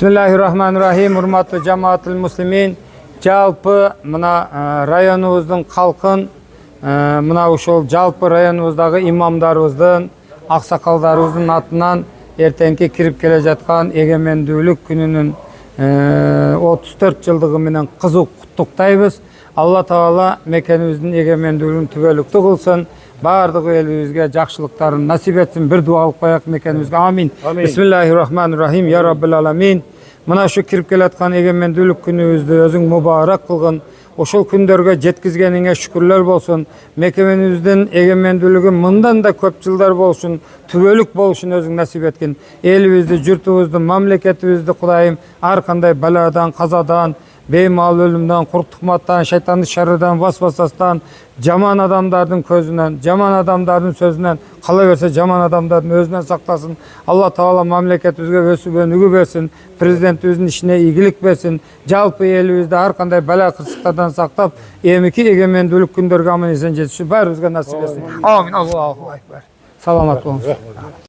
Bismillahirrahmanirrahim. Hurmatlı cemaatül muslimin. Жалпы мына районыбыздын халкын, мына ушул жалпы районыбыздагы имамдарыбыздын, аксакалдарыбыздын атынан эртеңки кирип келе жаткан эгемендүүлүк күнүнүн 34 жылдыгы менен кызуу куттуктайбыз. Алла Таала мекенибиздин эгемендүүлүгүн түбөлүктүү кылсын. Бардык элибизге жакшылыктарын насип этсин. Бир дуа кылып коелук мекенибизге. Амин. Бисмиллахиррахманиррахим. Я Раббил аламин. Мына şu кирип келаткан эгемендүүлүк күнүбүздү өзүң мубарак кылгын. Ошол күндөргө жеткизгениңе шүкүрлөр болсун. Мекенибиздин эгемендүүлүгү мындан да көп жылдар болушун, түбөлүк болушун өзүң насип эткин. Элибизди, журтубузду, мамлекетибизди Кудайым ар кандай баладан, казадан, беймал өлүмдөн, куртукматтан, шайтандык шарырдан, васвасастан, жаман адамдардын көзүнөн, жаман адамдардын сөзүнөн, кала берсе жаман адамдардын өзүнөн сактасын. Алла Таала мамлекетибизге өсүп өнүгүү берсин, президентибиздин ишине ийгилик берсин, жалпы элибизди ар кандай бала кырсыктардан сактап, эмики эгемендүүлүк күндөргө аман эсен жетиши баарыбызга насип этсин. Амин. Аллаху акбар. Саламат болуңуз.